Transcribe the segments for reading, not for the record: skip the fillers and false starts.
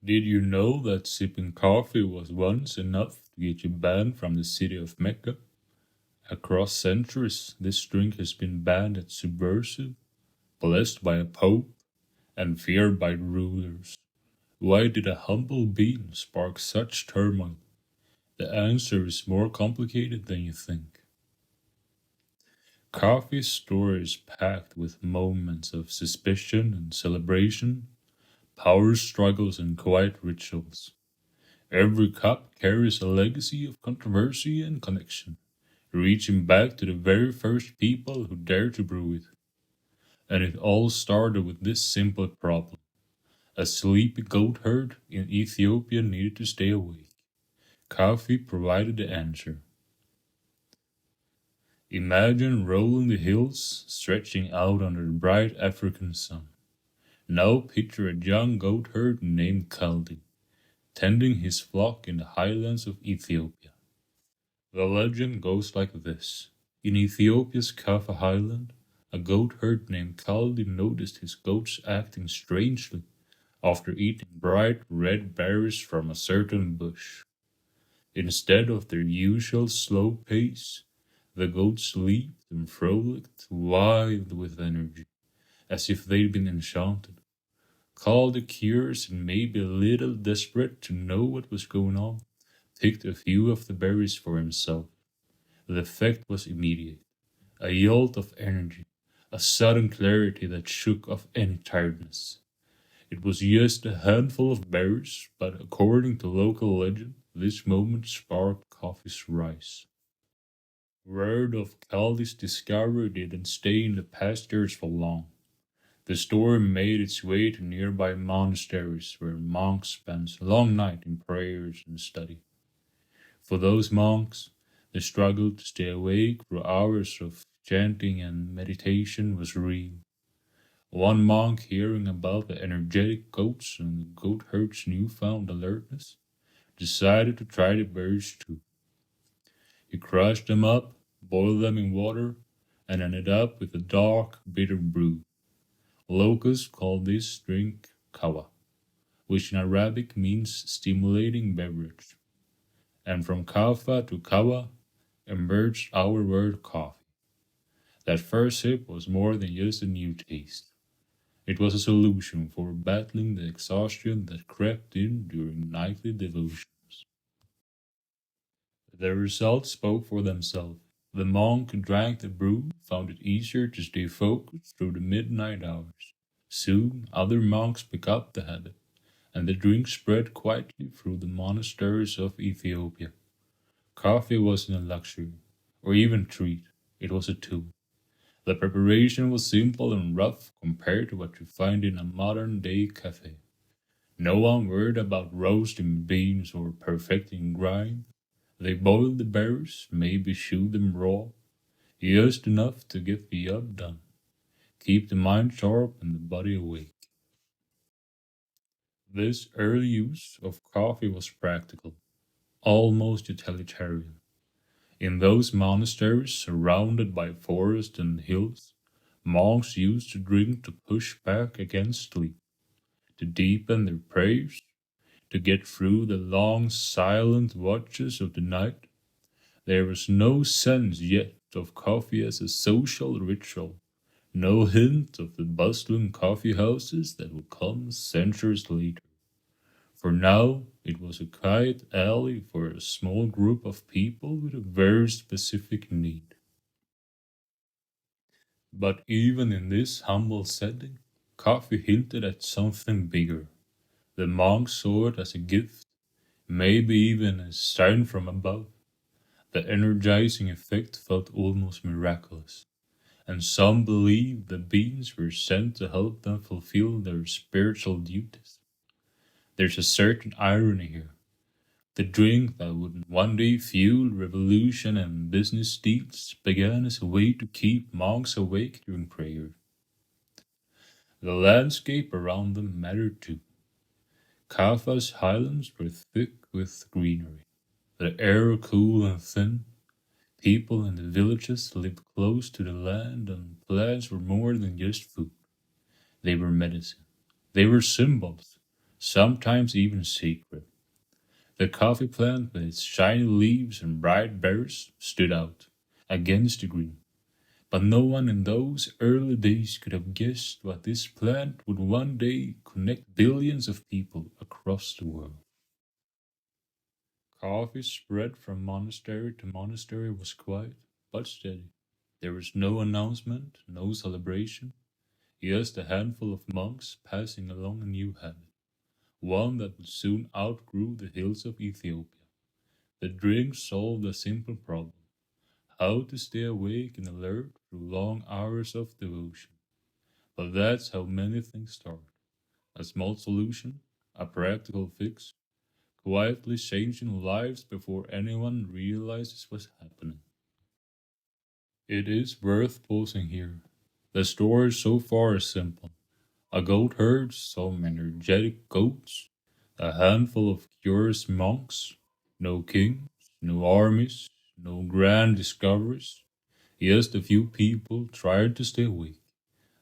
Did you know that sipping coffee was once enough to get you banned from the city of Mecca? Across centuries, this drink has been banned as subversive, blessed by a pope, and feared by rulers. Why did a humble bean spark such turmoil? The answer is more complicated than you think. Coffee's story is packed with moments of suspicion and celebration, power struggles and quiet rituals. Every cup carries a legacy of controversy and connection, reaching back to the very first people who dared to brew it. And it all started with this simple problem. A sleepy goat herd in Ethiopia needed to stay awake. Coffee provided the answer. Imagine rolling the hills, stretching out under the bright African sun. Now picture a young goat herd named Kaldi, tending his flock in the highlands of Ethiopia. The legend goes like this. In Ethiopia's Kaffa highland, a goat herd named Kaldi noticed his goats acting strangely after eating bright red berries from a certain bush. Instead of their usual slow pace, the goats leaped and frolicked, wild with energy, as if they'd been enchanted. Kaldi, curious and maybe a little desperate to know what was going on, picked a few of the berries for himself. The effect was immediate. A jolt of energy, a sudden clarity that shook off any tiredness. It was just a handful of berries, but according to local legend, this moment sparked coffee's rise. Word of Caldi's discovery didn't stay in the pastures for long. The story made its way to nearby monasteries where monks spent a long night in prayers and study. For those monks, the struggle to stay awake through hours of chanting and meditation was real. One monk, hearing about the energetic goats and the goat herd's newfound alertness, decided to try the berries too. He crushed them up, boiled them in water, and ended up with a dark, bitter brew. Locals call this drink kawa, which in Arabic means stimulating beverage. And from kafa to kawa emerged our word coffee. That first sip was more than just a new taste. It was a solution for battling the exhaustion that crept in during nightly devotions. The results spoke for themselves. The monk who drank the brew found it easier to stay focused through the midnight hours. Soon, other monks picked up the habit, and the drink spread quietly through the monasteries of Ethiopia. Coffee wasn't a luxury, or even treat, it was a tool. The preparation was simple and rough compared to what you find in a modern day cafe. No one worried about roasting beans or perfecting grind. They boiled the berries, maybe chewed them raw, just enough to get the job done. Keep the mind sharp and the body awake. This early use of coffee was practical, almost utilitarian. In those monasteries surrounded by forest and hills, monks used to drink to push back against sleep, to deepen their prayers, to get through the long silent watches of the night. There was no sense yet of coffee as a social ritual, no hint of the bustling coffee houses that would come centuries later. For now, it was a quiet alley for a small group of people with a very specific need. But even in this humble setting, coffee hinted at something bigger. The monks saw it as a gift, maybe even a sign from above. The energizing effect felt almost miraculous, and some believed the beings were sent to help them fulfill their spiritual duties. There's a certain irony here. The drink that would one day fuel revolution and business deeds began as a way to keep monks awake during prayer. The landscape around them mattered too. Kaffa's highlands were thick with greenery, the air cool and thin. People in the villages lived close to the land, and plants were more than just food. They were medicine. They were symbols, sometimes even secret. The coffee plant with its shiny leaves and bright berries stood out against the green. But no one in those early days could have guessed what this plant would one day connect billions of people across the world. Coffee spread from monastery to monastery was quiet but steady. There was no announcement, no celebration, just a handful of monks passing along a new habit, one that would soon outgrow the hills of Ethiopia. The drink solved a simple problem: how to stay awake and alert through long hours of devotion. But that's how many things start. A small solution, a practical fix, quietly changing lives before anyone realizes what's happening. It is worth pausing here. The story so far is simple. A goat herd, some energetic goats, a handful of curious monks, no kings, no armies, no grand discoveries, just a few people trying to stay awake,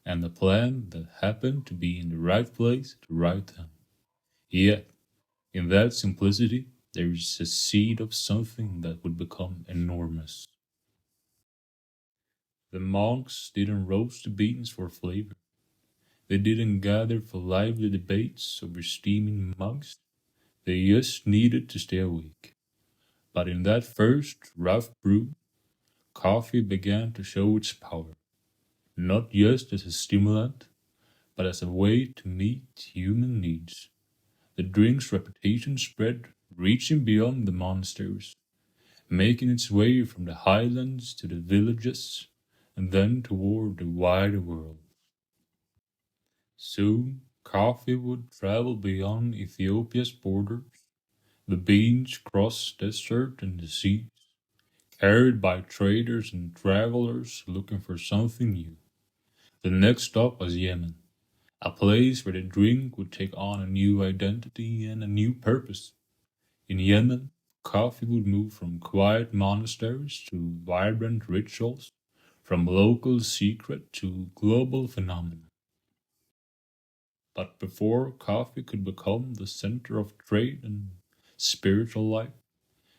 and a plan that happened to be in the right place at the right time. Yet, in that simplicity, there is a seed of something that would become enormous. The monks didn't roast the beans for flavor. They didn't gather for lively debates over steaming mugs. They just needed to stay awake. But in that first rough brew, coffee began to show its power, not just as a stimulant, but as a way to meet human needs. The drink's reputation spread, reaching beyond the monasteries, making its way from the highlands to the villages, and then toward the wider world. Soon, coffee would travel beyond Ethiopia's borders. The beans crossed desert and the seas, carried by traders and travelers looking for something new. The next stop was Yemen, a place where the drink would take on a new identity and a new purpose. In Yemen, coffee would move from quiet monasteries to vibrant rituals, from local secret to global phenomenon. But before coffee could become the center of trade and spiritual life,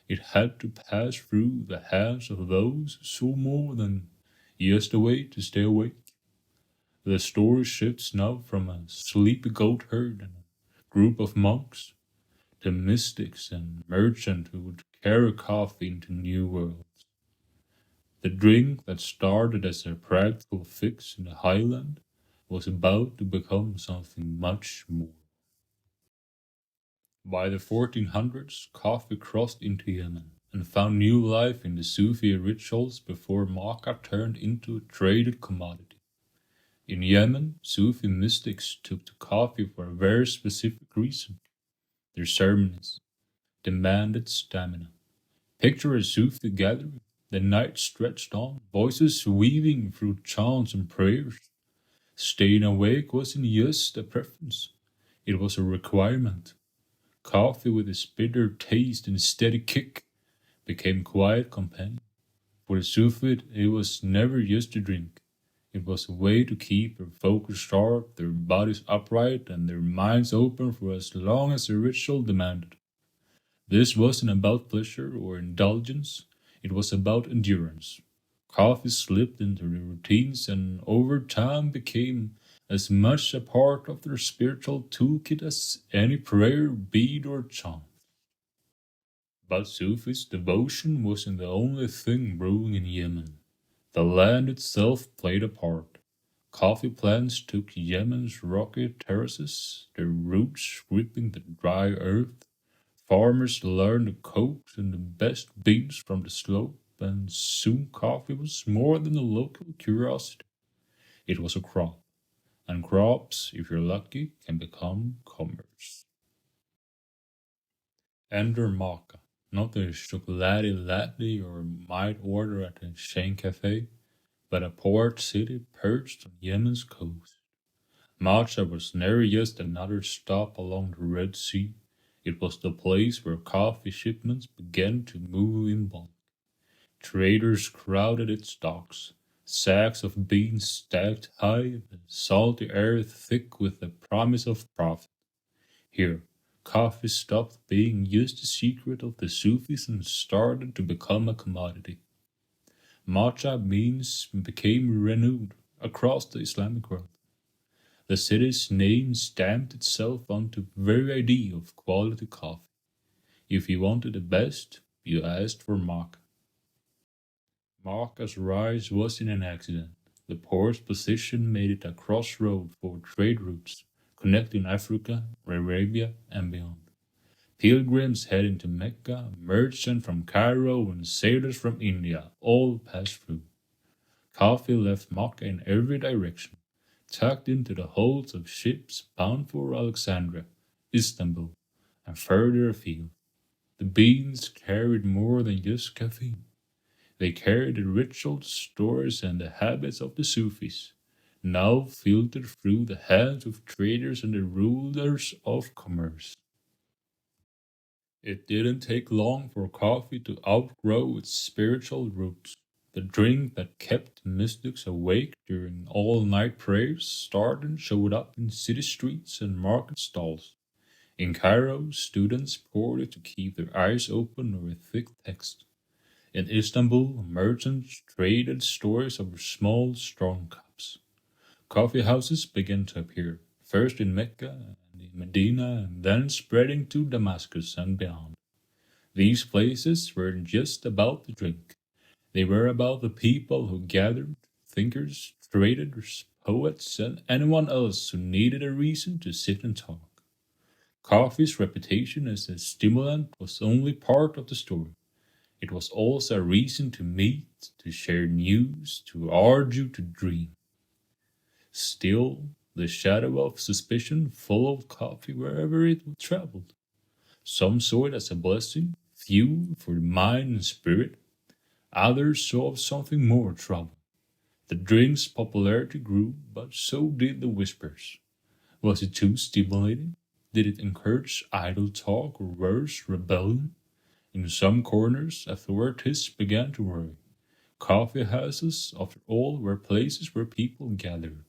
it had to pass through the hands of those who saw more than just a way to stay awake. The story shifts now from a sleepy goat herd and a group of monks to mystics and merchants who would carry coffee into new worlds. The drink that started as a practical fix in the highland was about to become something much more. By the 1400s, coffee crossed into Yemen and found new life in the Sufi rituals before maca turned into a traded commodity. In Yemen, Sufi mystics took to coffee for a very specific reason. Their ceremonies demanded stamina. Picture a Sufi gathering. The night stretched on, voices weaving through chants and prayers. Staying awake wasn't just a preference, it was a requirement. Coffee with its bitter taste and steady kick became quiet companion. For the Sufis, it was never just a drink. It was a way to keep their focus sharp, their bodies upright, and their minds open for as long as the ritual demanded. This wasn't about pleasure or indulgence, it was about endurance. Coffee slipped into their routines and over time became as much a part of their spiritual toolkit as any prayer, bead, or chant. But Sufi's devotion wasn't the only thing brewing in Yemen. The land itself played a part. Coffee plants took Yemen's rocky terraces, their roots gripping the dry earth. Farmers learned to coax in the best beans from the slope, and soon coffee was more than a local curiosity. It was a crop, and crops, if you're lucky, can become commerce. Enter Maca, not the chocolate latte you might order at a chain cafe, but a port city perched on Yemen's coast. Macha was never just another stop along the Red Sea. It was the place where coffee shipments began to move in bulk. Traders crowded its docks, sacks of beans stacked high, the salty air thick with the promise of profit. Here, coffee stopped being just a secret of the Sufis and started to become a commodity. Matcha beans became renowned across the Islamic world. The city's name stamped itself onto the very idea of quality coffee. If you wanted the best, you asked for Makkah. Makkah's rise wasn't an accident. The port's position made it a crossroad for trade routes connecting Africa, Arabia, and beyond. Pilgrims heading to Mecca, merchants from Cairo, and sailors from India all passed through. Coffee left Makkah in every direction, tucked into the holds of ships bound for Alexandria, Istanbul, and further afield. The beans carried more than just caffeine. They carried the rituals, stories, and the habits of the Sufis, now filtered through the hands of traders and the rulers of commerce. It didn't take long for coffee to outgrow its spiritual roots. The drink that kept mystics awake during all-night prayers started and showed up in city streets and market stalls. In Cairo, students poured it to keep their eyes open over thick text. In Istanbul, merchants traded stories over small, strong cups. Coffee houses began to appear, first in Mecca and in Medina, and then spreading to Damascus and beyond. These places weren't just about the drink. They were about the people who gathered, thinkers, traders, poets, and anyone else who needed a reason to sit and talk. Coffee's reputation as a stimulant was only part of the story. It was also a reason to meet, to share news, to argue, to dream. Still, the shadow of suspicion followed coffee wherever it traveled. Some saw it as a blessing, fuel for the mind and spirit. Others saw something more trouble. The drink's popularity grew, but so did the whispers. Was it too stimulating? Did it encourage idle talk or worse, rebellion? In some corners, authorities began to worry. Coffee houses, after all, were places where people gathered,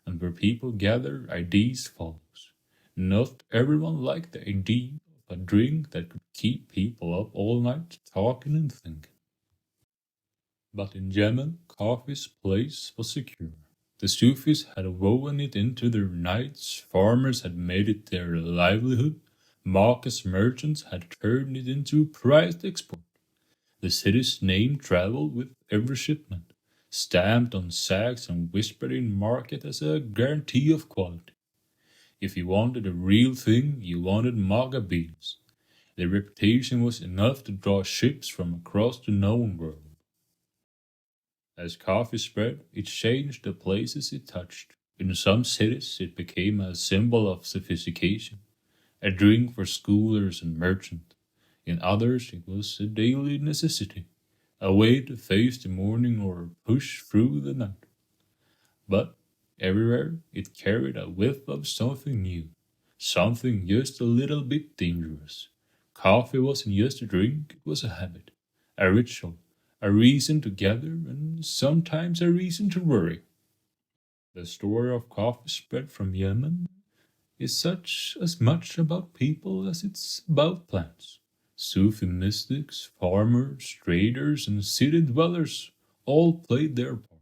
and where people gather, ideas follows. Not everyone liked the idea of a drink that could keep people up all night talking and thinking. But in Yemen, coffee's place was secure. The Sufis had woven it into their nights, farmers had made it their livelihood, Marcus merchants had turned it into a prized export. The city's name traveled with every shipment, stamped on sacks and whispered in market as a guarantee of quality. If you wanted a real thing, you wanted Maga beans. Their reputation was enough to draw ships from across the known world. As coffee spread, it changed the places it touched. In some cities, it became a symbol of sophistication, a drink for schoolers and merchants. In others, it was a daily necessity, a way to face the morning or push through the night. But everywhere, it carried a whiff of something new, something just a little bit dangerous. Coffee wasn't just a drink, it was a habit, a ritual, a reason to gather, and sometimes a reason to worry. The story of coffee spread from Yemen is such as much about people as it's about plants. Sufi mystics, farmers, traders, and city dwellers all played their part.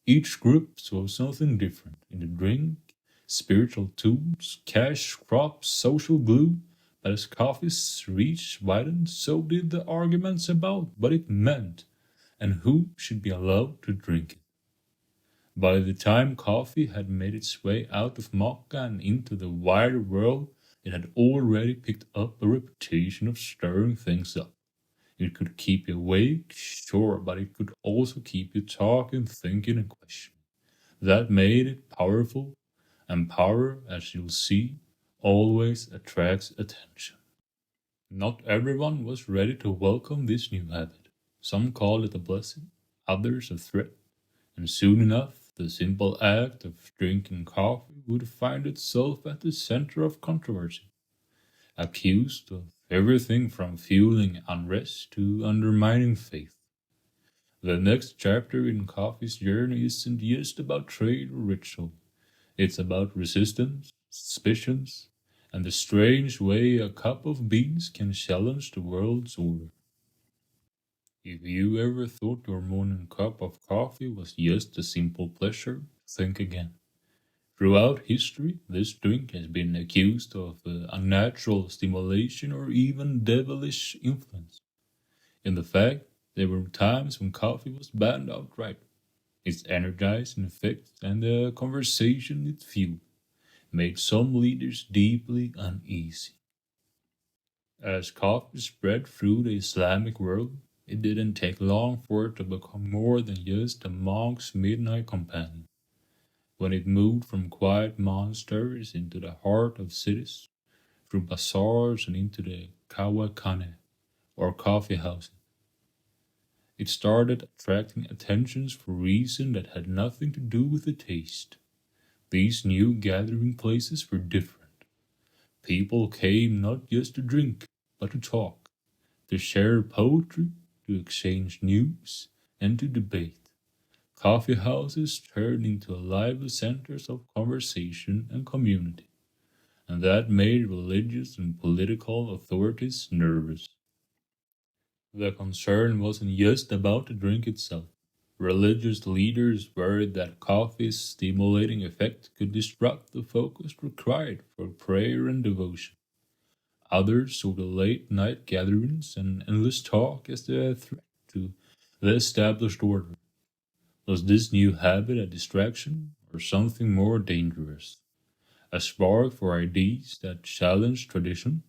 Each group saw something different in the drink, spiritual tools, cash crops, social glue. But as coffee's reach widened, so did the arguments about what it meant and who should be allowed to drink it. By the time coffee had made its way out of Mecca and into the wider world, it had already picked up a reputation of stirring things up. It could keep you awake, sure, but it could also keep you talking, thinking, and questioning. That made it powerful, and power, as you'll see, always attracts attention. Not everyone was ready to welcome this new habit. Some called it a blessing, others a threat, and soon enough the simple act of drinking coffee would find itself at the center of controversy, accused of everything from fueling unrest to undermining faith. The next chapter in coffee's journey isn't just about trade or ritual. It's about resistance, suspicions, and the strange way a cup of beans can challenge the world's order. If you ever thought your morning cup of coffee was just a simple pleasure, think again. Throughout history, this drink has been accused of unnatural stimulation or even devilish influence. In the fact, there were times when coffee was banned outright. Its energizing effects and the conversation it fueled made some leaders deeply uneasy. As coffee spread through the Islamic world, it didn't take long for it to become more than just a monk's midnight companion. When it moved from quiet monasteries into the heart of cities, through bazaars and into the kawakhane, or coffee houses, it started attracting attentions for reasons that had nothing to do with the taste. These new gathering places were different. People came not just to drink, but to talk, to share poetry, to exchange news, and to debate. Coffee houses turned into lively centers of conversation and community, and that made religious and political authorities nervous. The concern wasn't just about the drink itself. Religious leaders worried that coffee's stimulating effect could disrupt the focus required for prayer and devotion. Others saw the late night gatherings and endless talk as a threat to the established order. Was this new habit a distraction or something more dangerous? A spark for ideas that challenged tradition?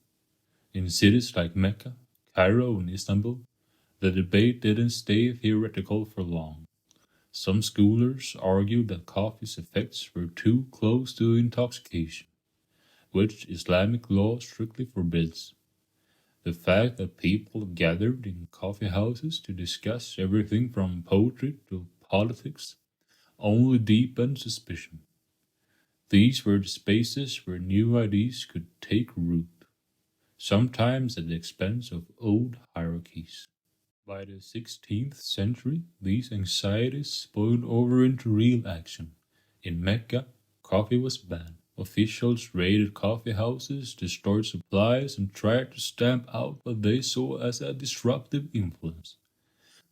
In cities like Mecca, Cairo, and Istanbul, the debate didn't stay theoretical for long. Some scholars argued that coffee's effects were too close to intoxication, which Islamic law strictly forbids. The fact that people gathered in coffee houses to discuss everything from poetry to politics only deepened suspicion. These were the spaces where new ideas could take root, sometimes at the expense of old hierarchies. By the 16th century, these anxieties spilled over into real action. In Mecca, coffee was banned. Officials raided coffee houses, destroyed supplies, and tried to stamp out what they saw as a disruptive influence.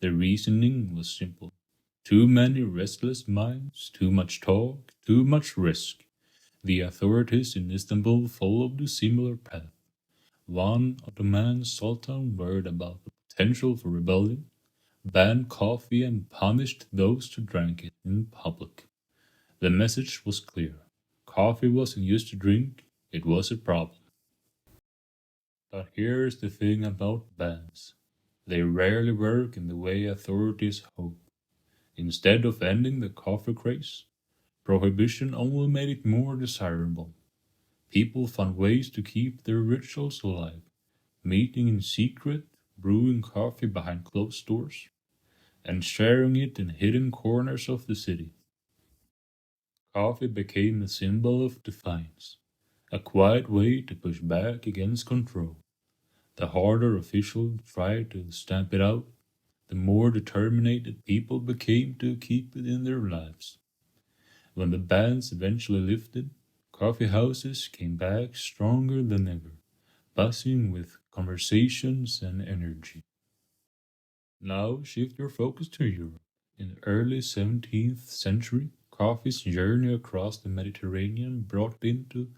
The reasoning was simple. Too many restless minds, too much talk, too much risk. The authorities in Istanbul followed a similar path. One Ottoman sultan, worried about the potential for rebellion, banned coffee and punished those who drank it in public. The message was clear. Coffee wasn't used to drink, it was a problem. But here's the thing about bans. They rarely work in the way authorities hope. Instead of ending the coffee craze, prohibition only made it more desirable. People found ways to keep their rituals alive, meeting in secret, brewing coffee behind closed doors, and sharing it in hidden corners of the city. Coffee became a symbol of defiance, a quiet way to push back against control. The harder officials tried to stamp it out, the more determined people became to keep it in their lives. When the bans eventually lifted, coffee houses came back stronger than ever, buzzing with conversations and energy. Now shift your focus to Europe. In the early 17th century, coffee's journey across the Mediterranean brought into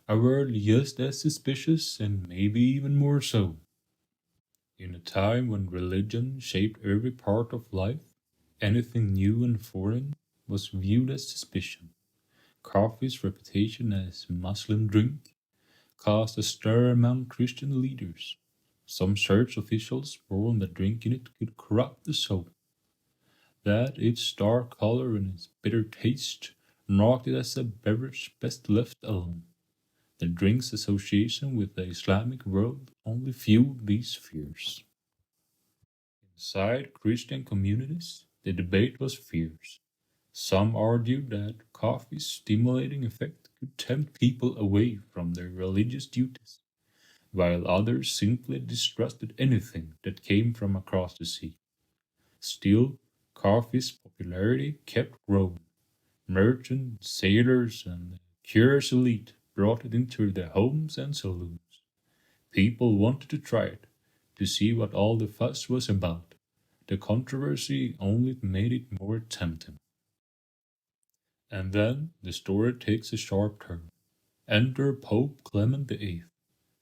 a world just as suspicious and maybe even more so. In a time when religion shaped every part of life, anything new and foreign was viewed as suspicion. Coffee's reputation as a Muslim drink caused a stir among Christian leaders. Some church officials warned that drinking it could corrupt the soul, that its dark color and its bitter taste marked it as a beverage best left alone. The drink's association with the Islamic world only fueled these fears. Inside Christian communities, the debate was fierce. Some argued that coffee's stimulating effect could tempt people away from their religious duties, while others simply distrusted anything that came from across the sea. Still, coffee's popularity kept growing. Merchants, sailors, and the curious elite brought it into their homes and saloons. People wanted to try it, to see what all the fuss was about. The controversy only made it more tempting. And then the story takes a sharp turn. Enter Pope Clement VIII.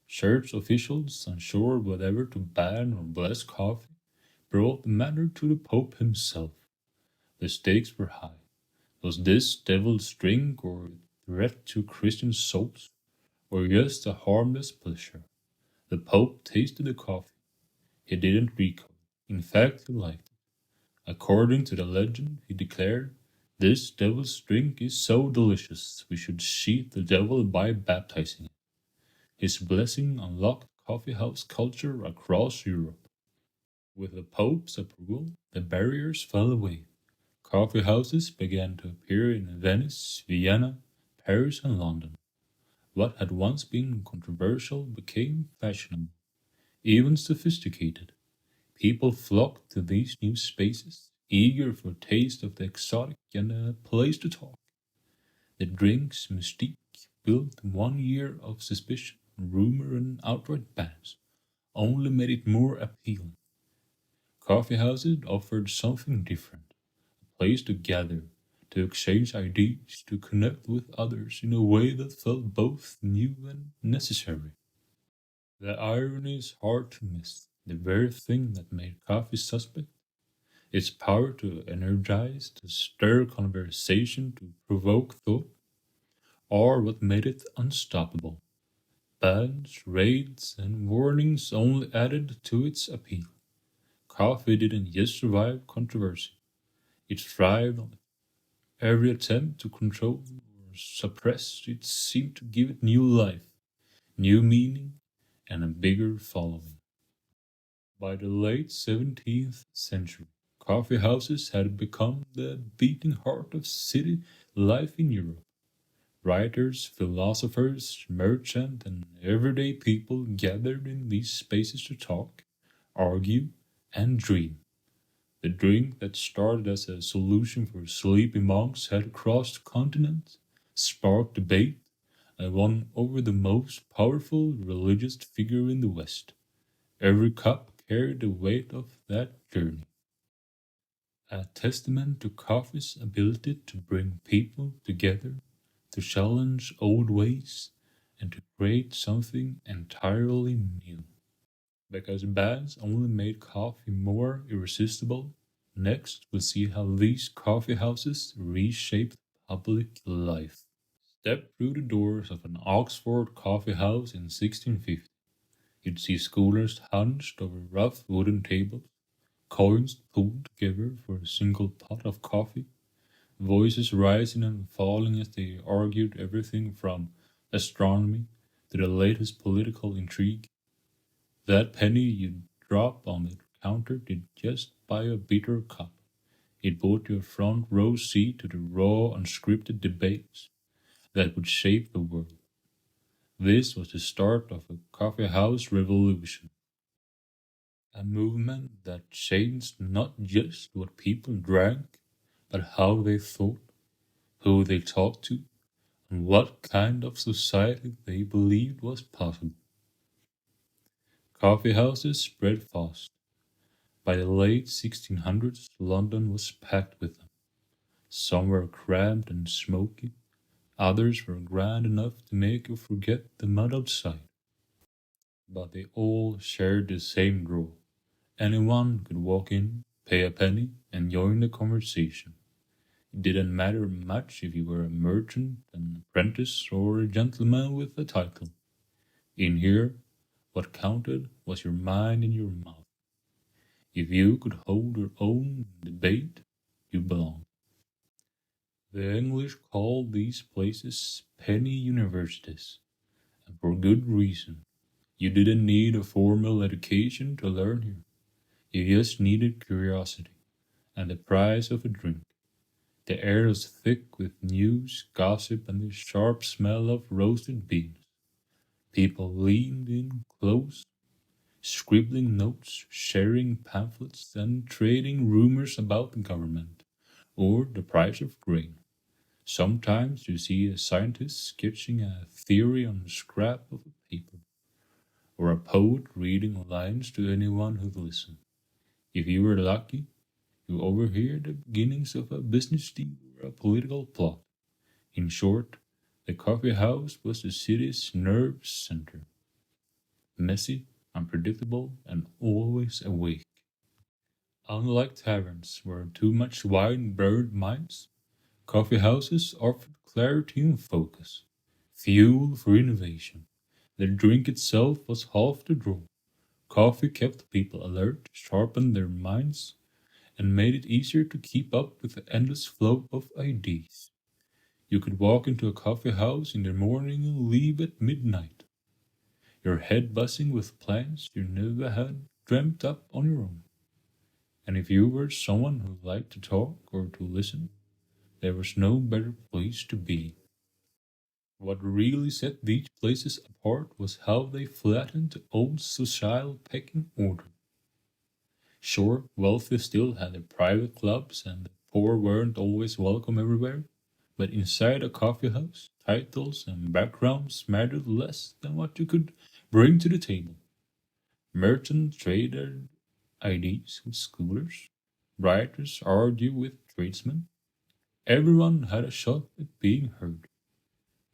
Church officials, unsure whether to ban or bless coffee, brought the matter to the Pope himself. The stakes were high. Was this devil's drink or a threat to Christian souls, or just a harmless pleasure? The Pope tasted the coffee. He didn't recoil. In fact, he liked it. According to the legend, he declared, "This devil's drink is so delicious, we should cheat the devil by baptizing it." His blessing unlocked coffeehouse culture across Europe. With the Pope's approval, the barriers fell away. Coffee houses began to appear in Venice, Vienna, Paris, and London. What had once been controversial became fashionable, even sophisticated. People flocked to these new spaces, eager for a taste of the exotic and a place to talk. The drink's mystique, built 1 year of suspicion, rumor, and outright bans, only made it more appealing. Coffee houses offered something different, a place to gather, to exchange ideas, to connect with others in a way that felt both new and necessary. The irony is hard to miss. The very thing that made coffee suspect, its power to energize, to stir conversation, to provoke thought, are what made it unstoppable. Bans, raids, and warnings only added to its appeal. Coffee didn't just survive controversy, it thrived on it. Every attempt to control or suppress it seemed to give it new life, new meaning, and a bigger following. By the late 17th century, coffee houses had become the beating heart of city life in Europe. Writers, philosophers, merchants, and everyday people gathered in these spaces to talk, argue, and dream. The drink that started as a solution for sleepy monks had crossed continents, sparked debate, and won over the most powerful religious figure in the West. Every cup carried the weight of that journey, a testament to coffee's ability to bring people together, to challenge old ways, and to create something entirely new. Because bans only made coffee more irresistible, next we'll see how these coffee houses reshaped public life. Step through the doors of an Oxford coffee house in 1650. You'd see scholars hunched over rough wooden tables, coins pulled together for a single pot of coffee, voices rising and falling as they argued everything from astronomy to the latest political intrigue. That penny you drop on the counter did just buy a bitter cup. It bought you a front row seat to the raw, unscripted debates that would shape the world. This was the start of a coffee house revolution, a movement that changed not just what people drank, but how they thought, who they talked to, and what kind of society they believed was possible. Coffee houses spread fast. By the late 1600s, London was packed with them. Some were cramped and smoky, others were grand enough to make you forget the mud outside. But they all shared the same draw. Anyone could walk in, pay a penny, and join the conversation. It didn't matter much if you were a merchant, an apprentice, or a gentleman with a title. In here, what counted was your mind and your mouth. If you could hold your own debate, you belonged. The English called these places penny universities, and for good reason. You didn't need a formal education to learn here. You just needed curiosity and the price of a drink. The air was thick with news, gossip, and the sharp smell of roasted beans. People leaned in close, scribbling notes, sharing pamphlets, and trading rumors about the government or the price of grain. Sometimes you see a scientist sketching a theory on a scrap of paper, or a poet reading lines to anyone who'd listen. If you were lucky, you overhear the beginnings of a business deal or a political plot. In short, the coffee house was the city's nerve center, messy, unpredictable, and always awake. Unlike taverns, where too much wine burned minds, coffee houses offered clarity and focus, fuel for innovation. The drink itself was half the draw. Coffee kept people alert, sharpened their minds, and made it easier to keep up with the endless flow of ideas. You could walk into a coffee house in the morning and leave at midnight, your head buzzing with plans you never had dreamt up on your own. And if you were someone who liked to talk or to listen, there was no better place to be. What really set these places apart was how they flattened the old social pecking order. Sure, wealthy still had their private clubs and the poor weren't always welcome everywhere, but inside a coffee house, titles and backgrounds mattered less than what you could bring to the table. Merchants traded ideas with schoolers, writers argued with tradesmen. Everyone had a shot at being heard.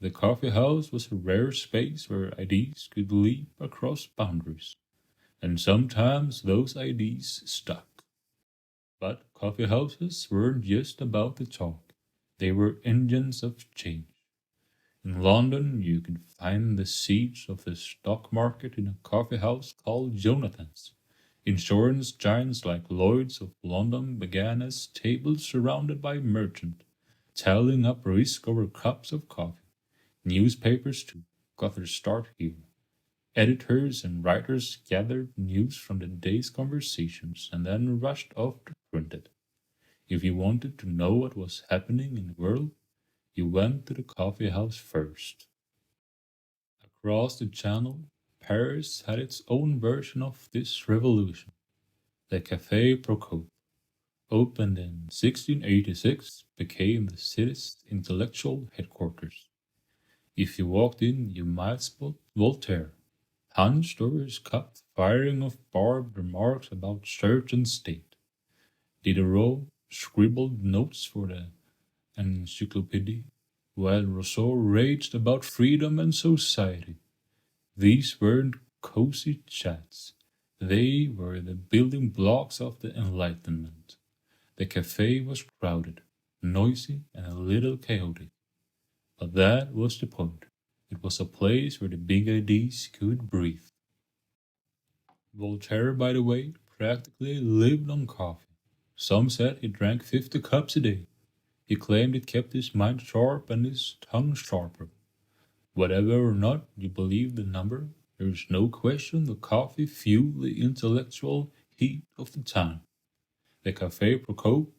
The coffee house was a rare space where ideas could leap across boundaries, and sometimes those ideas stuck. But coffee houses weren't just about the talk, they were engines of change. In London, you could find the seats of the stock market in a coffee house called Jonathan's. Insurance giants like Lloyd's of London began as tables surrounded by merchants, tallying up risk over cups of coffee. Newspapers, too, got their start here. Editors and writers gathered news from the day's conversations and then rushed off to print it. If you wanted to know what was happening in the world, you went to the coffee house first. Across the channel, Paris had its own version of this revolution. The Café Procope, opened in 1686, became the city's intellectual headquarters. If you walked in, you might spot Voltaire, hunched over his cup, firing off barbed remarks about church and state. Diderot scribbled notes for the Encyclopédie, while Rousseau raged about freedom and society. These weren't cozy chats. They were the building blocks of the Enlightenment. The cafe was crowded, noisy, and a little chaotic. But that was the point. It was a place where the big ideas could breathe. Voltaire, by the way, practically lived on coffee. Some said he drank 50 cups a day. He claimed it kept his mind sharp and his tongue sharper. Whatever or not you believe the number, there is no question the coffee fueled the intellectual heat of the time. The Café Procope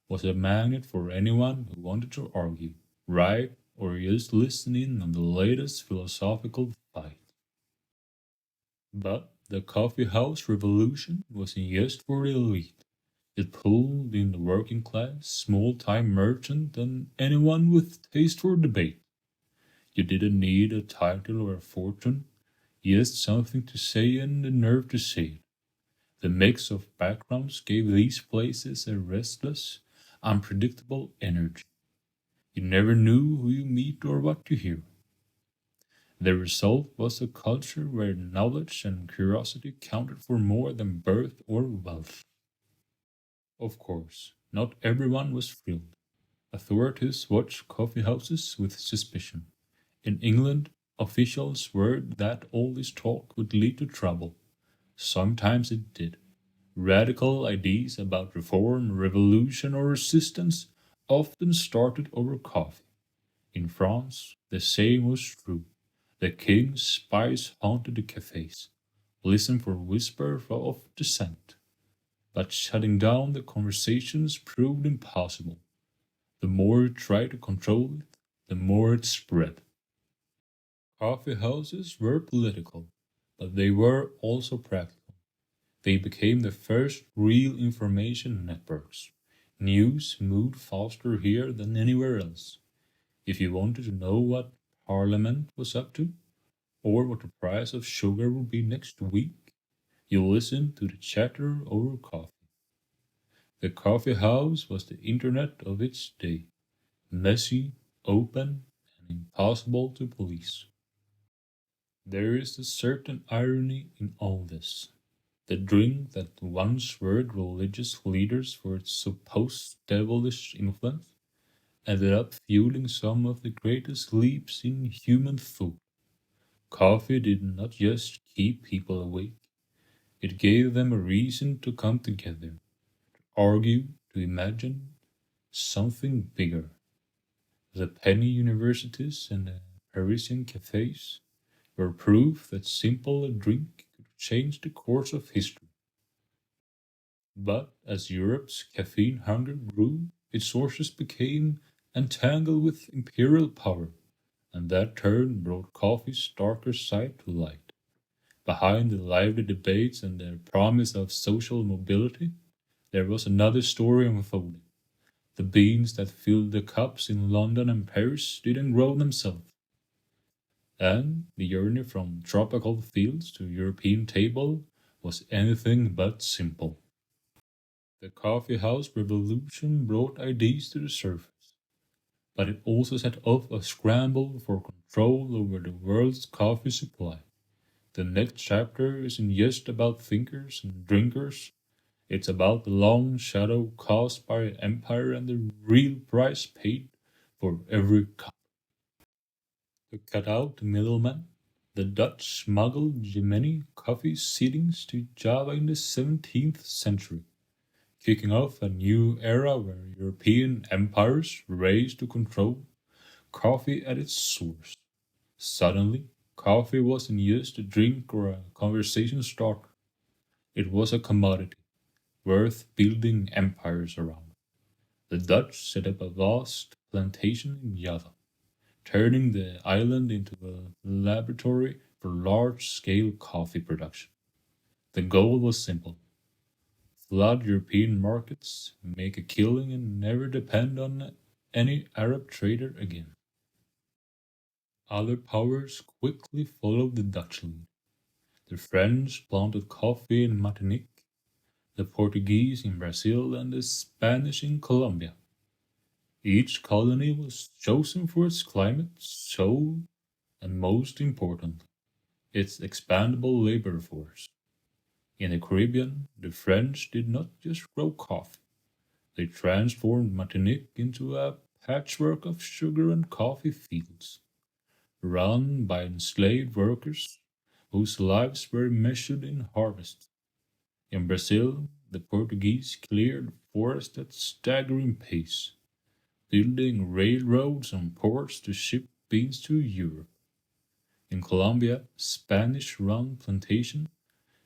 was a magnet for anyone who wanted to argue, write, or just listen in on the latest philosophical fight. But the coffee house revolution wasn't just for the elite. It pulled in the working class, small-time merchant, and anyone with taste for debate. You didn't need a title or a fortune, just something to say and the nerve to say it. The mix of backgrounds gave these places a restless, unpredictable energy. You never knew who you meet or what to hear. The result was a culture where knowledge and curiosity counted for more than birth or wealth. Of course, not everyone was thrilled. Authorities watched coffee houses with suspicion. In England, officials worried that all this talk would lead to trouble. Sometimes it did. Radical ideas about reform, revolution, or resistance often started over coffee. In France, the same was true. The king's spies haunted the cafes, listened for whispers of dissent. But shutting down the conversations proved impossible. The more you tried to control it, the more it spread. Coffee houses were political, but they were also practical. They became the first real information networks. News moved faster here than anywhere else. If you wanted to know what Parliament was up to, or what the price of sugar will be next week, you listened to the chatter over coffee. The coffee house was the internet of its day, messy, open, and impossible to police. There is a certain irony in all this. The drink that once worried religious leaders for its supposed devilish influence ended up fueling some of the greatest leaps in human thought. Coffee did not just keep people awake, it gave them a reason to come together, argue, to imagine something bigger. The penny universities and the Parisian cafes were proof that simple a drink could change the course of history. But as Europe's caffeine hunger grew, its sources became entangled with imperial power, and that turn brought coffee's darker side to light. Behind the lively debates and the promise of social mobility, there was another story unfolding. The beans that filled the cups in London and Paris didn't grow themselves, and the journey from tropical fields to European table was anything but simple. The coffee house revolution brought ideas to the surface, but it also set off a scramble for control over the world's coffee supply. The next chapter isn't just about thinkers and drinkers, it's about the long shadow cast by empire and the real price paid for every cup. To cut out the middleman, the Dutch smuggled Jemeni coffee seedings to Java in the 17th century, kicking off a new era where European empires raced to control coffee at its source. Suddenly, coffee wasn't just a drink or a conversation starter. It was a commodity, worth building empires around. The Dutch set up a vast plantation in Java, turning the island into a laboratory for large-scale coffee production. The goal was simple: flood European markets, make a killing, and never depend on any Arab trader again. Other powers quickly followed the Dutch lead. The French planted coffee in Martinique, the Portuguese in Brazil, and the Spanish in Colombia. Each colony was chosen for its climate, soil, and most importantly, its expandable labor force. In the Caribbean, the French did not just grow coffee, they transformed Martinique into a patchwork of sugar and coffee fields, run by enslaved workers whose lives were measured in harvest. In Brazil, the Portuguese cleared forests at staggering pace, building railroads and ports to ship beans to Europe. In Colombia, Spanish-run plantation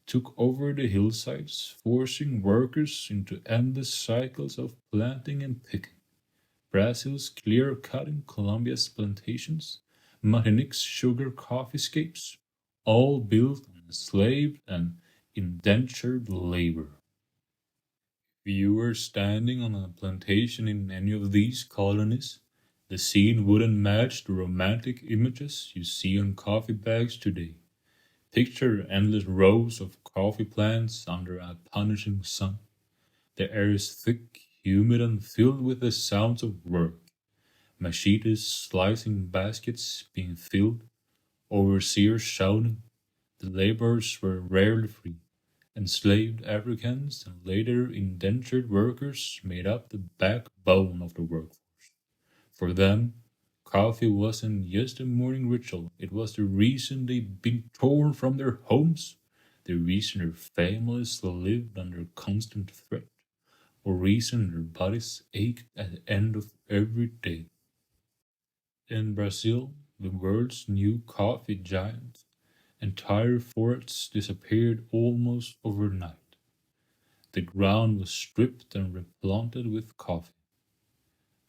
took over the hillsides, forcing workers into endless cycles of planting and picking. Brazil's clear-cutting, Colombia's plantations, Martinique's sugar coffeescapes, all built on enslaved and indentured labor. If you were standing on a plantation in any of these colonies, the scene wouldn't match the romantic images you see on coffee bags today. Picture endless rows of coffee plants under a punishing sun. The air is thick, humid, and filled with the sounds of work. Machetes slicing baskets being filled, overseers shouting. The laborers were rarely free. Enslaved Africans and later indentured workers made up the backbone of the workforce. For them, coffee wasn't just a morning ritual, it was the reason they'd been torn from their homes, the reason their families lived under constant threat, or reason their bodies ached at the end of every day. In Brazil, the world's new coffee giant, entire forests disappeared almost overnight. The ground was stripped and replanted with coffee,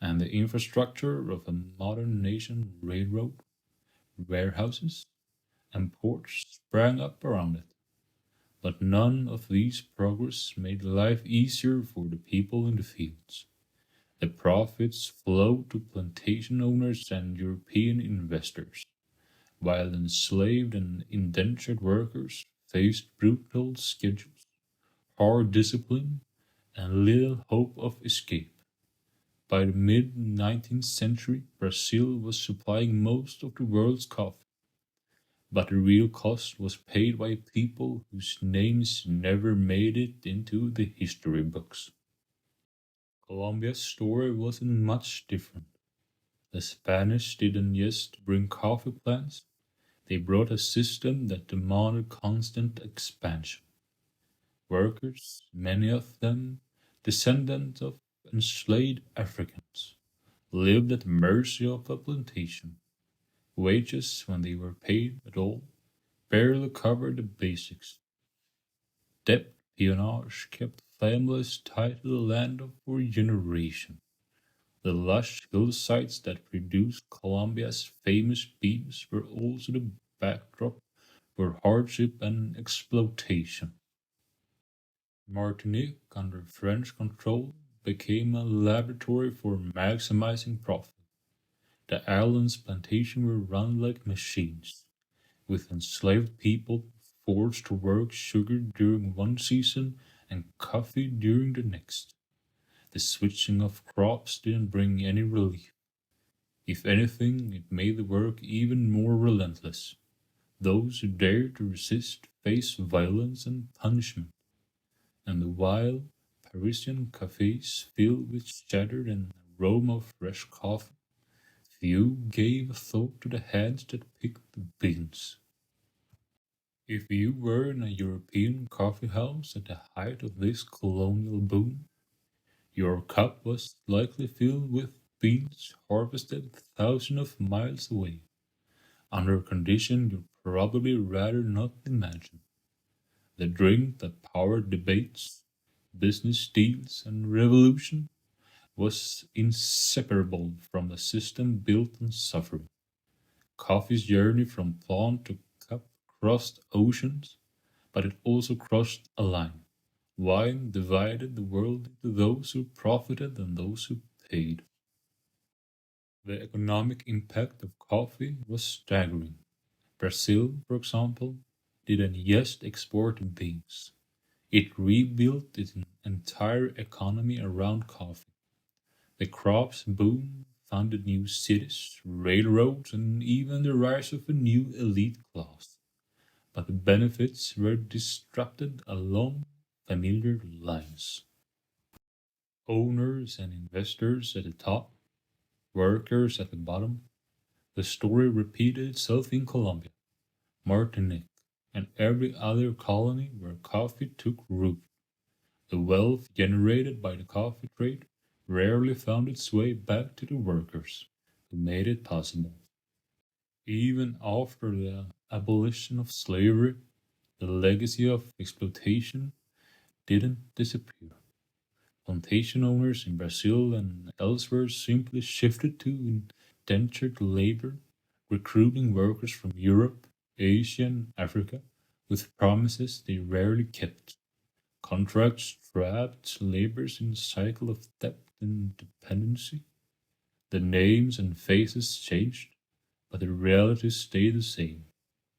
and the infrastructure of a modern nation railroad, warehouses, and ports sprang up around it. But none of these progress made life easier for the people in the fields. The profits flowed to plantation owners and European investors, while enslaved and indentured workers faced brutal schedules, hard discipline, and little hope of escape. By the mid-19th century, Brazil was supplying most of the world's coffee, but the real cost was paid by people whose names never made it into the history books. Colombia's story wasn't much different. The Spanish didn't just bring coffee plants, they brought a system that demanded constant expansion. Workers, many of them descendants of enslaved Africans, lived at the mercy of a plantation. Wages, when they were paid at all, barely covered the basics. Debt peonage kept families tied to the land for generations. The lush hillsides that produced Colombia's famous beans were also the backdrop for hardship and exploitation. Martinique, under French control, became a laboratory for maximizing profit. The island's plantations were run like machines, with enslaved people forced to work sugar during one season and coffee during the next. The switching of crops didn't bring any relief. If anything, it made the work even more relentless. Those who dared to resist faced violence and punishment, and while Parisian cafes filled with chatter and aroma of fresh coffee, few gave a thought to the hands that picked the beans. If you were in a European coffee house at the height of this colonial boom, your cup was likely filled with beans harvested thousands of miles away, under conditions you'd probably rather not imagine. The drink that powered debates, business deals, and revolution was inseparable from a system built on suffering. Coffee's journey from plant to cup crossed oceans, but it also crossed a line. Wine divided the world into those who profited and those who paid. The economic impact of coffee was staggering. Brazil, for example, didn't just export beans. It rebuilt its entire economy around coffee. The crops boom founded new cities, railroads, and even the rise of a new elite class. But the benefits were disrupted along familiar lines. Owners and investors at the top, workers at the bottom. The story repeated itself in Colombia, Martinique, and every other colony where coffee took root. The wealth generated by the coffee trade rarely found its way back to the workers who made it possible. Even after the abolition of slavery, the legacy of exploitation didn't disappear. Plantation owners in Brazil and elsewhere simply shifted to indentured labor, recruiting workers from Europe, Asia, and Africa with promises they rarely kept. Contracts trapped laborers in a cycle of debt and dependency. The names and faces changed, but the reality stayed the same.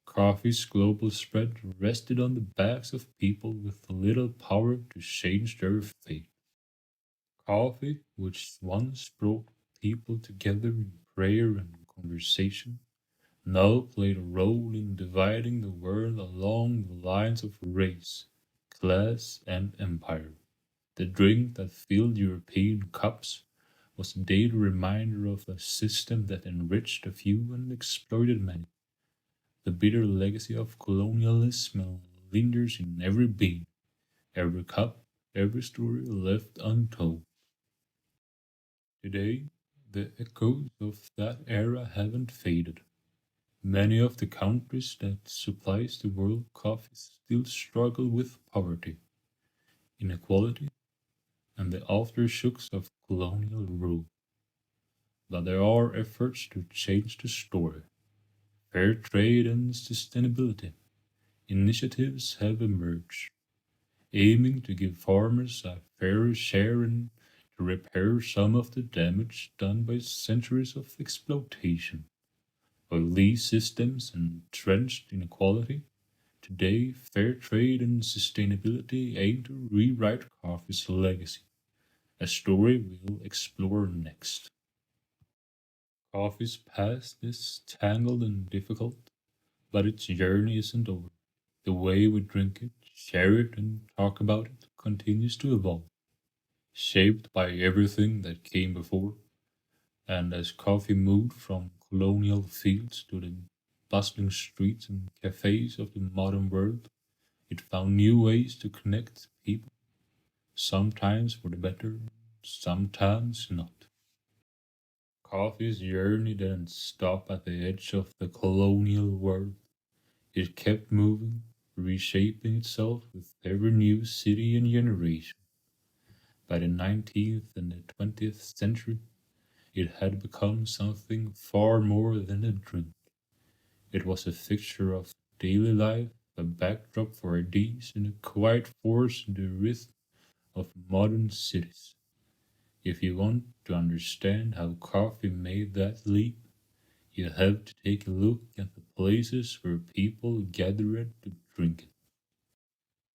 Coffee's global spread rested on the backs of people with little power to change their fate. Coffee, which once brought people together in prayer and conversation, now played a role in dividing the world along the lines of race, class, and empire. The drink that filled European cups was a daily reminder of a system that enriched a few and exploited many. The bitter legacy of colonialism lingers in every bean, every cup, every story left untold. Today, the echoes of that era haven't faded. Many of the countries that supplies the world coffee still struggle with poverty, inequality, and the aftershocks of colonial rule. But there are efforts to change the story. Fair trade and sustainability initiatives have emerged, aiming to give farmers a fairer share in to repair some of the damage done by centuries of exploitation. While these systems entrenched inequality, today fair trade and sustainability aim to rewrite coffee's legacy, a story we'll explore next. Coffee's past is tangled and difficult, but its journey isn't over. The way we drink it, share it, and talk about it continues to evolve, shaped by everything that came before. And as coffee moved from colonial fields to the bustling streets and cafes of the modern world, it found new ways to connect people, sometimes for the better, sometimes not. Coffee's journey didn't stop at the edge of the colonial world. It kept moving, reshaping itself with every new city and generation. By the 19th and the 20th century, it had become something far more than a drink. It was a fixture of daily life, a backdrop for ideas, and a quiet force in the rhythm of modern cities. If you want to understand how coffee made that leap, you have to take a look at the places where people gathered to drink it.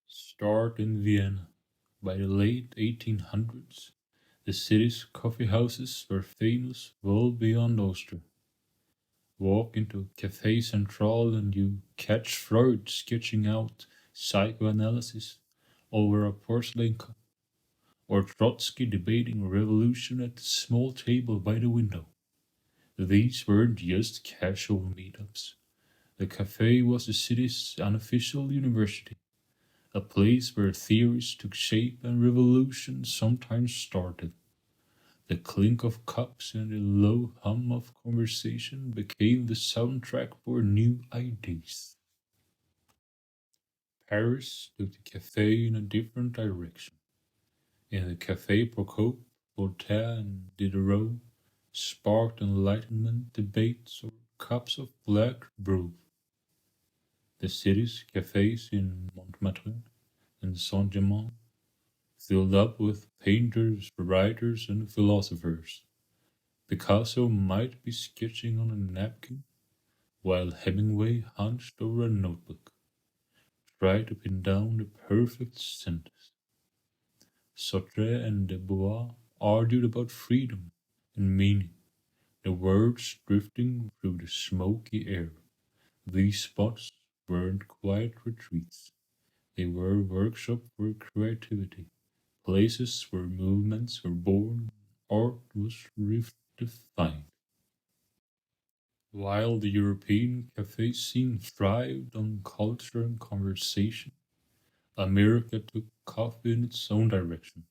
Start in Vienna. By the late 1800s, the city's coffee houses were famous well beyond Austria. Walk into Café Central and you catch Freud sketching out psychoanalysis over a porcelain cup, or Trotsky debating revolution at the small table by the window. These weren't just casual meetups. The cafe was the city's unofficial university, a place where theories took shape and revolutions sometimes started. The clink of cups and the low hum of conversation became the soundtrack for new ideas. Paris took the cafe in a different direction. In the Café Procope, Voltaire and Diderot sparked enlightenment debates over cups of black brew. The city's cafes in Montmartre and Saint-Germain filled up with painters, writers, and philosophers. Picasso might be sketching on a napkin, while Hemingway hunched over a notebook, tried to pin down the perfect sentence. Sartre and De Beauvoir argued about freedom and meaning, the words drifting through the smoky air. These spots weren't quiet retreats. They were workshops for creativity, places where movements were born, art was redefined. While the European cafe scene thrived on culture and conversation, America took coffee in its own direction.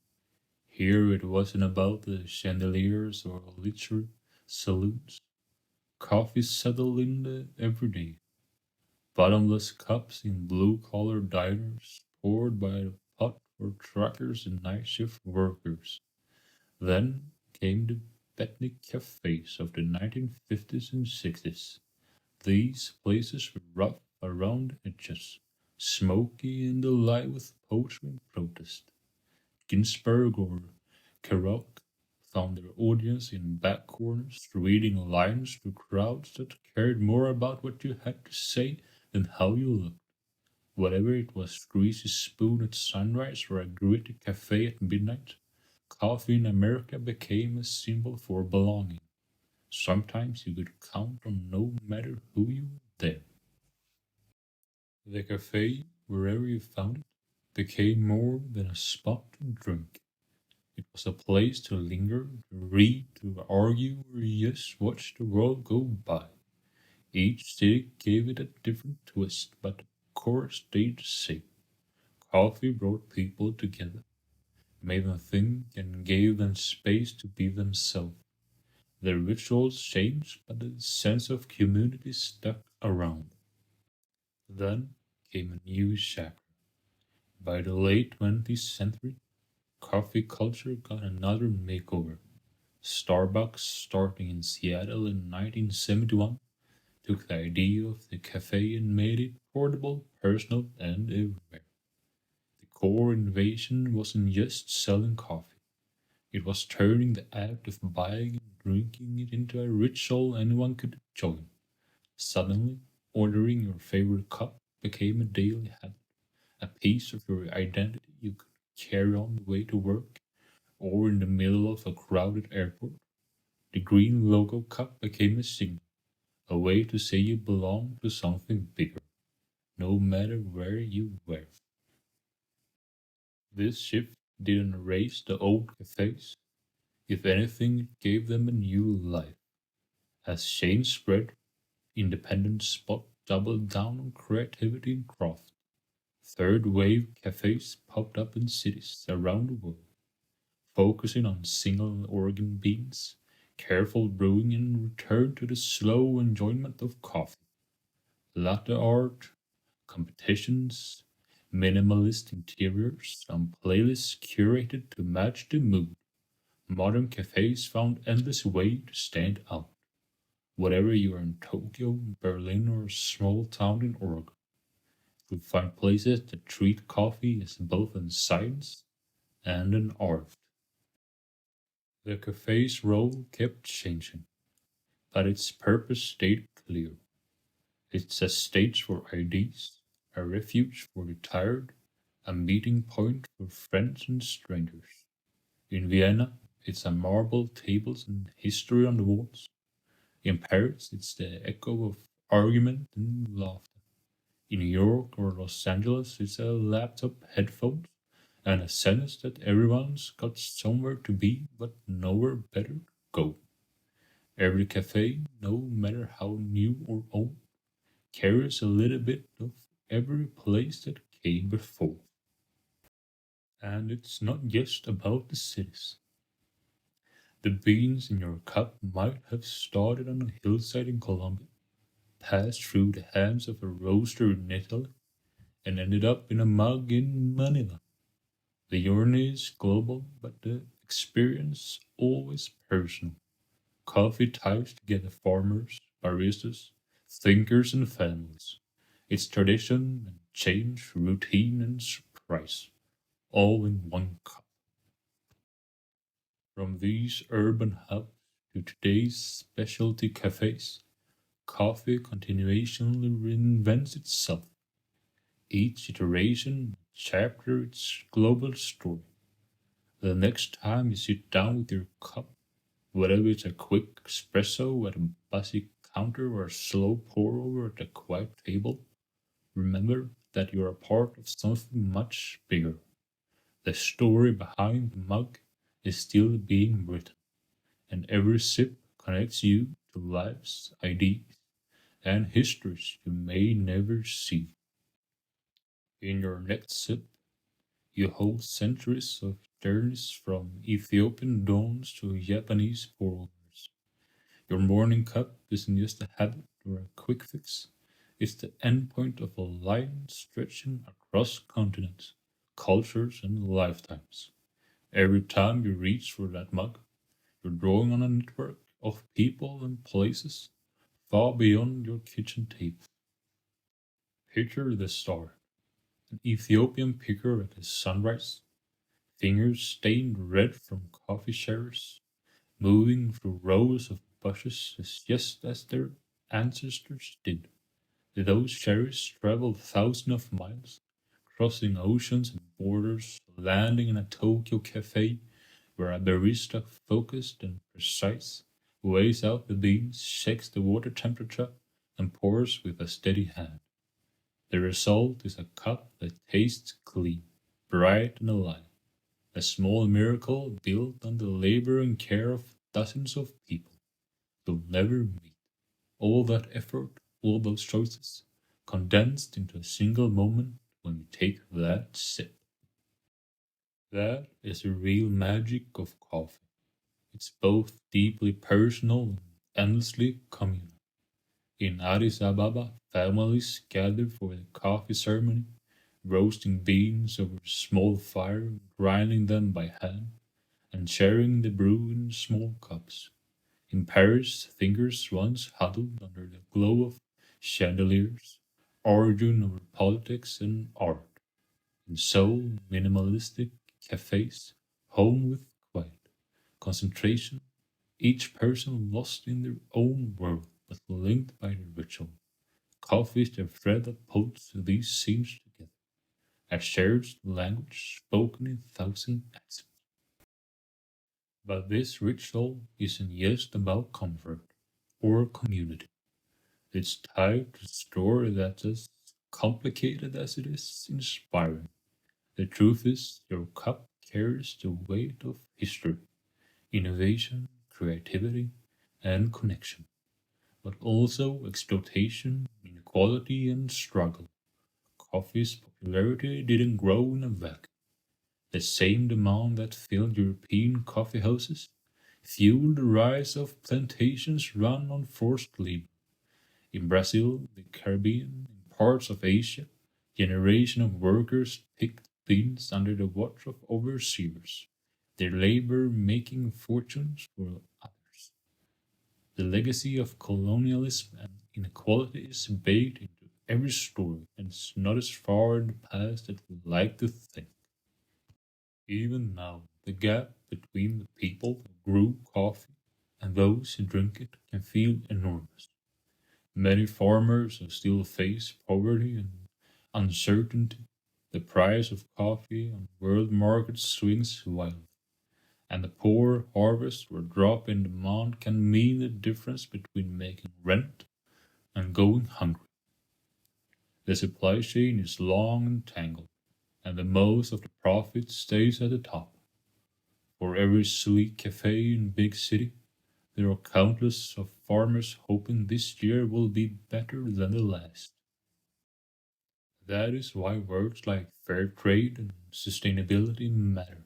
Here it wasn't about the chandeliers or literary saloons. Coffee settled in the everyday, bottomless cups in blue-collar diners, poured by the pot for truckers and night shift workers. Then came the Beatnik cafes of the 1950s and 60s. These places were rough around the edges, smoky and alive with poetry and protest. Ginsberg or Kerouac found their audience in back corners, reading lines to crowds that cared more about what you had to say than how you looked. Whatever it was, greasy spoon at sunrise or a gritty cafe at midnight, coffee in America became a symbol for belonging. Sometimes you could count on no matter who you were there. The cafe, wherever you found it, became more than a spot to drink. It was a place to linger, to read, to argue, or just watch the world go by. Each city gave it a different twist, but the core stayed the same. Coffee brought people together, made them think, and gave them space to be themselves. The rituals changed, but the sense of community stuck around. Then came a new chapter. By the late 20th century, coffee culture got another makeover. Starbucks, starting in Seattle in 1971, took the idea of the cafe and made it portable, personal, and everywhere. The core innovation wasn't just selling coffee, It was turning the act of buying and drinking it into a ritual anyone could join. Suddenly, ordering your favorite cup became a daily habit, a piece of your identity you could carry on the way to work or in the middle of a crowded airport. The green logo cup became a signal, a way to say you belong to something bigger, no matter where you were. This shift didn't erase the old cafes. If anything, it gave them a new life. As change spread, independent spot doubled down on creativity and craft. Third wave cafes popped up in cities around the world, focusing on single organ beans, careful brewing, and return to the slow enjoyment of coffee. Latte art, competitions, minimalist interiors, and playlists curated to match the mood. Modern cafes found endless ways to stand out. Whatever you are in Tokyo, Berlin, or a small town in Oregon, you'll find places that treat coffee as both a science and an art. The cafe's role kept changing, but its purpose stayed clear. It's a stage for ideas, a refuge for the tired, a meeting point for friends and strangers. In Vienna, it's a marble tables and history on the walls. In Paris, it's the echo of argument and laughter. In New York or Los Angeles, it's a laptop, headphones, and a sense that everyone's got somewhere to be but nowhere better to go. Every cafe, no matter how new or old, carries a little bit of every place that came before. And it's not just about the cities. The beans in your cup might have started on a hillside in Colombia, passed through the hands of a roaster in Italy, and ended up in a mug in Manila. The journey is global, but the experience always personal. Coffee ties together farmers, baristas, thinkers, and families. It's tradition and change, routine and surprise, all in one cup. From these urban hubs to today's specialty cafes, coffee continually reinvents itself. Each iteration, chapter, its global story. The next time you sit down with your cup, whether it's a quick espresso at a busy counter or a slow pour over at a quiet table, remember that you are a part of something much bigger. The story behind the mug is still being written, and every sip connects you to lives, ideas, and histories you may never see. In your next sip, you hold centuries of journeys from Ethiopian dawns to Japanese pour overs. Your morning cup isn't just a habit or a quick fix, it's the endpoint of a line stretching across continents, cultures, and lifetimes. Every time you reach for that mug, you're drawing on a network of people and places far beyond your kitchen table. Picture the star, an Ethiopian picker at his sunrise, fingers stained red from coffee showers, moving through rows of bushes just as their ancestors did. Those cherries traveled thousands of miles, crossing oceans and borders, landing in a Tokyo cafe where a barista, focused and precise, weighs out the beans, checks the water temperature, and pours with a steady hand. The result is a cup that tastes clean, bright, and alive. A small miracle built on the labor and care of dozens of people you'll never meet. All that effort, all those choices, condensed into a single moment when you take that sip. That is the real magic of coffee. It's both deeply personal and endlessly communal. In Addis Ababa, families gather for the coffee ceremony, roasting beans over a small fire, grinding them by hand, and sharing the brew in small cups. In Paris, thinkers once huddled under the glow of chandeliers, arguing over politics and art. In Seoul, minimalistic cafes, home with quiet. concentration, each person lost in their own world but linked by the ritual. Coffee is the thread that pulls these scenes together, a shared language spoken in thousand accents. But this ritual isn't just about comfort or community. It's tied to a story that's as complicated as it is inspiring. The truth is, your cup carries the weight of history, innovation, creativity, and connection, but also exploitation, inequality, and struggle. Coffee's popularity didn't grow in a vacuum. The same demand that filled European coffee houses fueled the rise of plantations run on forced labor. In Brazil, the Caribbean, and parts of Asia, generations of workers picked beans under the watch of overseers, their labor making fortunes for others. The legacy of colonialism and inequality is baked into every story, and it's not as far in the past as we like to think. Even now, the gap between the people who grew coffee and those who drink it can feel enormous. Many farmers still face poverty and uncertainty. The price of coffee on world markets swings wildly, and a poor harvest or drop in demand can mean the difference between making rent and going hungry. The supply chain is long and tangled, and the most of the profit stays at the top. For every sleek cafe in big city, there are countless of farmers hoping this year will be better than the last. That is why words like fair trade and sustainability matter.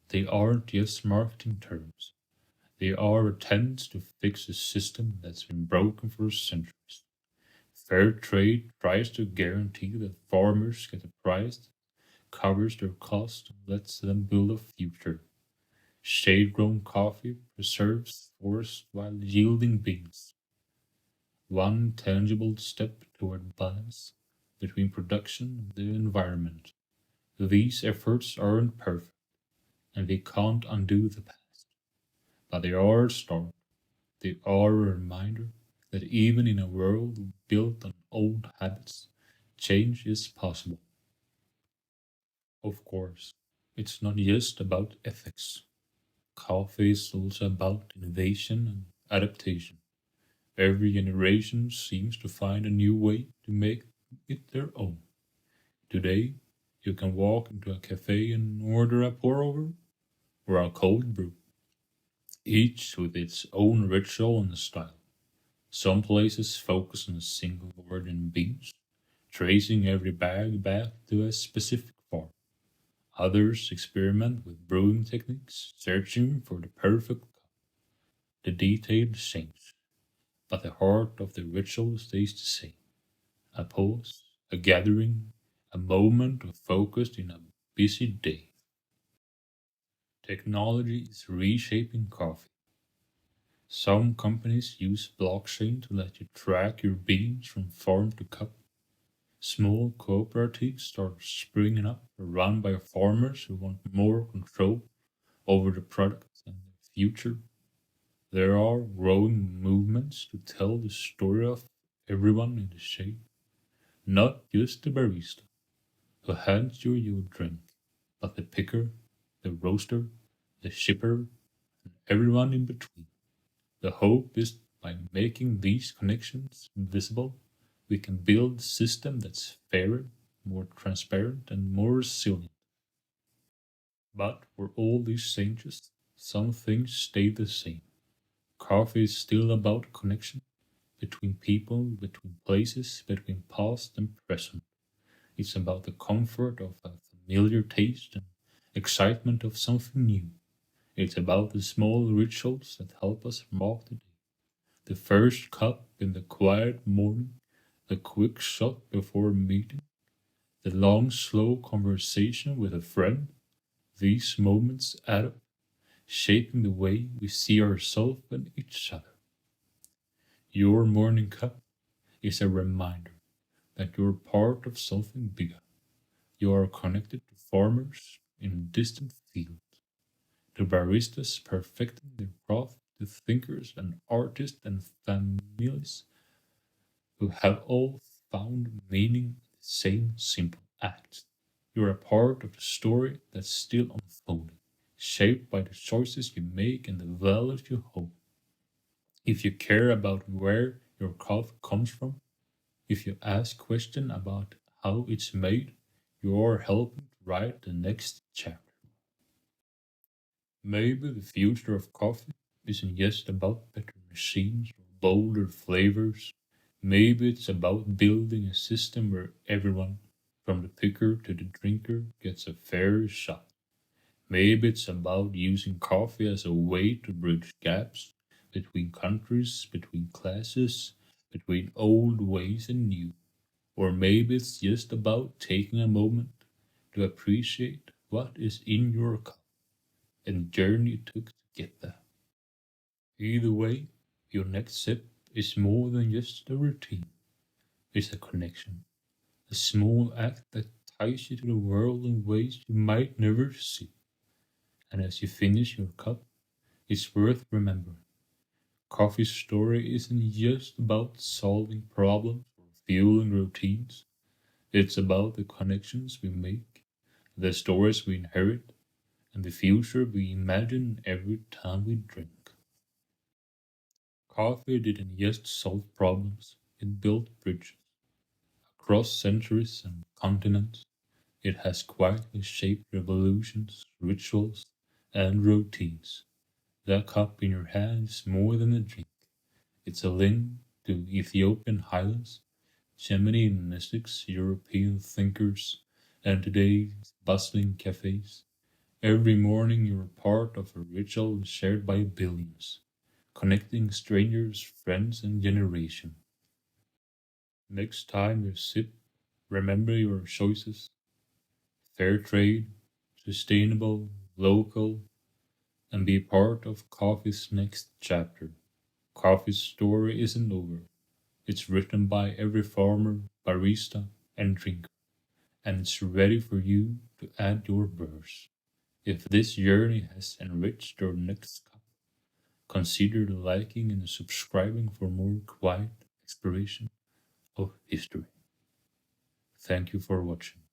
They aren't just marketing terms. They are attempts to fix a system that's been broken for centuries. Fair trade tries to guarantee that farmers get a price that covers their costs and lets them build a future. Shade grown coffee preserves forests while yielding beans. One tangible step toward balance between production and the environment. These efforts aren't perfect, and they can't undo the past, but they are a start. They are a reminder that even in a world built on old habits, change is possible. Of course, it's not just about ethics. Coffee is also about innovation and adaptation. Every generation seems to find a new way to make it their own. Today, you can walk into a cafe and order a pour over or a cold brew, each with its own ritual and style. Some places focus on a single origin beans, tracing every bag back to a specific farm. Others experiment with brewing techniques, searching for the perfect cup. The details change, but the heart of the ritual stays the same. A pause, a gathering, a moment of focus in a busy day. Technology is reshaping coffee. Some companies use blockchain to let you track your beans from farm to cup. Small cooperatives start springing up, run by farmers who want more control over the product and the future. There are growing movements to tell the story of everyone in the shade, not just the barista who hands you your drink, but the picker, the roaster, the shipper, and everyone in between. The hope is by making these connections visible, we can build a system that's fairer, more transparent, and more resilient. But for all these changes, some things stay the same. Coffee is still about connection between people, between places, between past and present. It's about the comfort of a familiar taste and excitement of something new. It's about the small rituals that help us mark the day. The first cup in the quiet morning, the quick shot before a meeting, the long, slow conversation with a friend. These moments add up, shaping the way we see ourselves and each other. Your morning cup is a reminder that you're part of something bigger. You are connected to farmers in distant fields, the baristas perfecting their craft, the thinkers and artists and families who have all found meaning in the same simple act. You are a part of the story that's still unfolding, shaped by the choices you make and the values you hold. If you care about where your coffee comes from, if you ask questions about how it's made, you are helping to write the next chapter. Maybe the future of coffee isn't just about better machines or bolder flavors. Maybe it's about building a system where everyone, from the picker to the drinker, gets a fair shot. Maybe it's about using coffee as a way to bridge gaps between countries, between classes, between old ways and new. Or maybe it's just about taking a moment to appreciate what is in your cup and the journey it took to get there. Either way, your next sip is more than just a routine. It's a connection, a small act that ties you to the world in ways you might never see. And as you finish your cup, it's worth remembering. Coffee's story isn't just about solving problems or fueling routines. It's about the connections we make, the stories we inherit, and the future we imagine every time we drink. Coffee didn't just solve problems, it built bridges. Across centuries and continents, it has quietly shaped revolutions, rituals, and routines. That cup in your hand is more than a drink. It's a link to Ethiopian highlands, Gemini mystics, European thinkers, and today's bustling cafes. Every morning you're part of a ritual shared by billions, connecting strangers, friends, and generations. Next time you sip, remember your choices: fair trade, sustainable, local, and be part of coffee's next chapter. Coffee's story isn't over. It's written by every farmer, barista, and drinker, and it's ready for you to add your verse. If this journey has enriched your next cup, consider liking and subscribing for more quiet exploration of history. Thank you for watching.